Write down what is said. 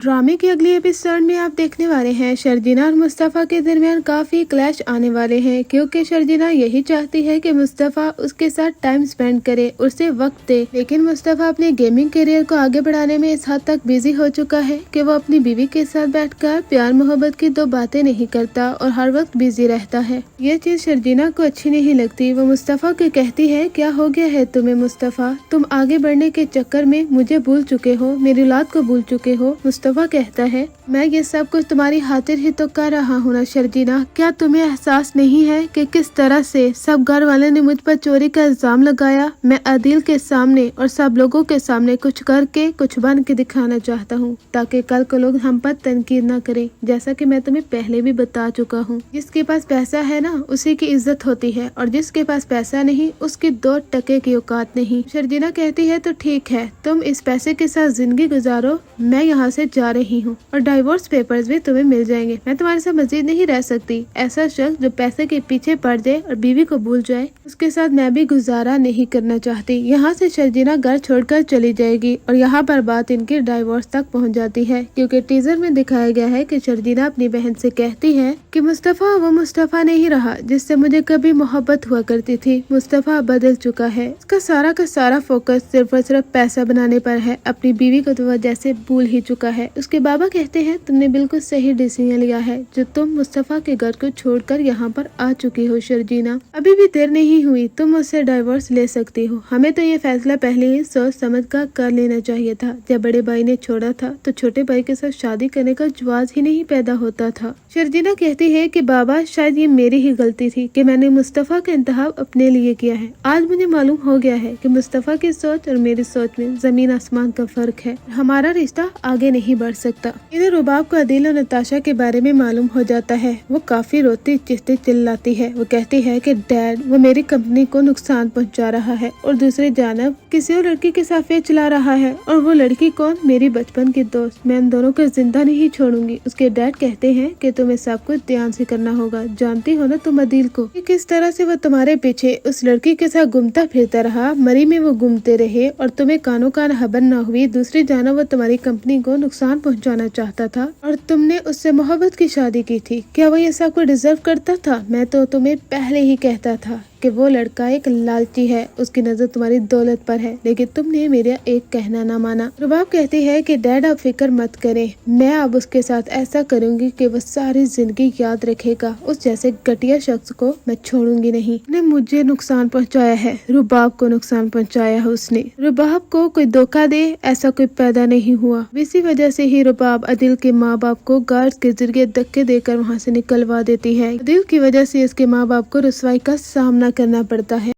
ड्रामे के अगले एपिसोड में आप देखने वाले हैं शर्जीना और मुस्तफ़ा के दरमियान काफी क्लैश आने वाले हैं, क्योंकि शर्जीना यही चाहती है कि मुस्तफ़ा उसके साथ टाइम स्पेंड करे, उसे वक्त दे। लेकिन मुस्तफ़ा अपने गेमिंग करियर को आगे बढ़ाने में इस हद तक बिजी हो चुका है कि वो अपनी बीवी के साथ बैठकर प्यार मोहब्बत की दो बातें नहीं करता और हर वक्त बिजी रहता है। ये चीज शर्जीना को अच्छी नहीं लगती। वो मुस्तफ़ा को कहती है, क्या हो गया है तुम्हें मुस्तफ़ा, तुम आगे बढ़ने के चक्कर में मुझे भूल चुके हो, मेरी औलाद को भूल चुके हो। मुस्तफ़ा कहता है, मैं ये सब कुछ तुम्हारी खातिर ही तो कर रहा हूँ ना शर्जीना, क्या तुम्हें एहसास नहीं है कि किस तरह से सब घर वाले ने मुझ पर चोरी का इल्जाम लगाया। मैं आदिल के सामने और सब लोगों के सामने कुछ करके कुछ बन के दिखाना चाहता हूँ, ताकि कल को लोग हम पर तनकीद न करें। जैसा कि मैं तुम्हें पहले भी बता चुका हूँ, जिसके पास पैसा है ना उसी की इज्जत होती है, और जिसके पास पैसा नहीं उसकी 2 टके की औकात नहीं। शर्जीना कहती है, तो ठीक है, तुम इस पैसे के साथ जिंदगी गुजारो, मैं यहाँ से जा रही हूँ और डाइवोर्स पेपर्स भी तुम्हें मिल जाएंगे। मैं तुम्हारे साथ मजीद नहीं रह सकती। ऐसा शख्स जो पैसे के पीछे पड़ जाए और बीवी को भूल जाए, उसके साथ मैं भी गुजारा नहीं करना चाहती। यहाँ से शर्जीना घर छोड़कर चली जाएगी और यहाँ पर बात इनकी डाइवोर्स तक पहुँच जाती है, क्योंकि टीजर में दिखाया गया है कि शर्जीना अपनी बहन से कहती है कि मुस्तफ़ा वो मुस्तफ़ा नहीं रहा जिससे मुझे कभी मोहब्बत हुआ करती थी। मुस्तफ़ा बदल चुका है, उसका सारा का सारा फोकस सिर्फ और सिर्फ पैसा बनाने पर है, अपनी बीवी को तो वह जैसे भूल ही चुका है। उसके बाबा कहते हैं, तुमने बिल्कुल सही डिसीजन लिया है जो तुम मुस्तफ़ा के घर को छोड़कर यहाँ पर आ चुकी हो शर्जीना। अभी भी देर नहीं हुई, तुम उससे डाइवोर्स ले सकती हो। हमें तो ये फैसला पहले ही सोच समझ कर लेना चाहिए था। जब बड़े भाई ने छोड़ा था तो छोटे भाई के साथ शादी करने का जवाब ही नहीं पैदा होता था। शर्जीना कहती है कि बाबा शायद ये मेरी ही गलती थी कि मैंने मुस्तफ़ा का इंतखाब अपने लिए किया है। आज मुझे मालूम हो गया है कि मुस्तफ़ा की सोच और मेरी सोच में जमीन आसमान का फर्क है, हमारा रिश्ता आगे नहीं बढ़ सकता। इधर रुबाब को आदिल और नताशा के बारे में मालूम हो जाता है। वो काफी रोती चिढ़ती चिल्लाती है। वो कहती है कि डैड वो मेरी कंपनी को नुकसान पहुंचा रहा है और दूसरी जानब किसी और लड़की के साथ फेर चला रहा है, और वो लड़की कौन, मेरी बचपन की दोस्त। मैं उन दोनों को जिंदा नहीं छोड़ूंगी। उसके डैड कहते हैं कि तुम्हें सब कुछ ध्यान से करना होगा। जानती हो ना तुम आदिल को, कि किस तरह से वो तुम्हारे पीछे उस लड़की के साथ घूमता फिरता रहा, मरी में वो घूमते रहे और तुम्हें कानों कान खबर न हुई। दूसरी जानब वो तुम्हारी कंपनी को नुकसान पहुंचाना चाहता था और तुमने उससे मोहब्बत की शादी की थी। क्या वो ये सब को डिजर्व करता था? मैं तो तुम्हें पहले ही कहता था कि वो लड़का एक लालची है, उसकी नजर तुम्हारी दौलत पर है, लेकिन तुमने मेरा एक कहना ना माना। रुबाब कहती है कि डैड आप फिक्र मत करें, मैं अब उसके साथ ऐसा करूंगी कि वो सारी जिंदगी याद रखेगा। उस जैसे घटिया शख्स को मैं छोड़ूंगी नहीं। ने मुझे नुकसान पहुंचाया है, रुबाब को नुकसान पहुंचाया है उसने। रुबाब को कोई धोखा दे ऐसा कोई पैदा नहीं हुआ। इसी वजह से ही रुबाब आदिल के माँ बाप को गार्ड्स के जरिए धक्के देकर वहाँ से निकलवा देती है। आदिल की वजह से इसके माँ बाप को रुसवाई का सामना करना पड़ता है।